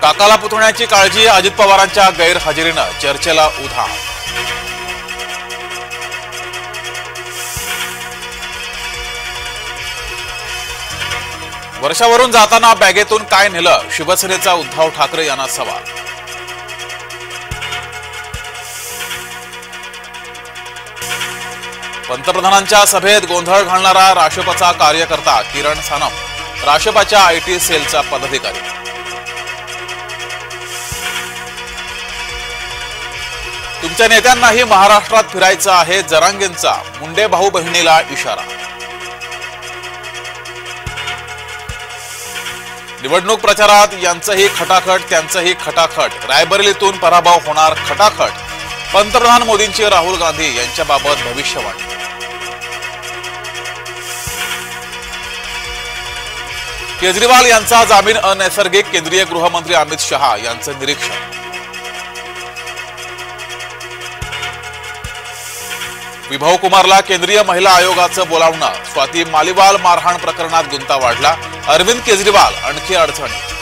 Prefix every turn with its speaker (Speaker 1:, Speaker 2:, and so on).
Speaker 1: काकाला पुतण्याची काळजी, अजित पवारांच्या गैरहजेरीनं चर्चेला उधाण। वर्षावरून जाताना बॅगेतून काय नेलं, शिवसेनेचा उद्धव ठाकरे यांना सवाल। पंतप्रधानांच्या सभेत गोंधळ घालणारा राशपचा कार्यकर्ता किरण सानप, राशपच्या आयटी सेलचा पदाधिकारी। तुमच्या नेत्यांनाही महाराष्ट्रात फिरायचं आहे, जरांगेंचा मुंडे भाऊ बहिणीला इशारा। निवडणूक प्रचारात यांचंही खटाखट त्यांचंही खटाखट, रायबरेलीतून पराभव होणार खटाखट, पंतप्रधान मोदींची राहुल गांधी यांच्याबाबत भविष्यवाणी। केजरीवाल यांचा जामीन अनैसर्गिक, केंद्रीय गृहमंत्री अमित शहा यांचं निरीक्षण। विभव कुमारला केंद्रीय महिला आयोगाचं बोलावणं, स्वाती मालिवाल मारहाण प्रकरणात गुंता वाढला, अरविंद केजरीवाल आणखी अडचणीत।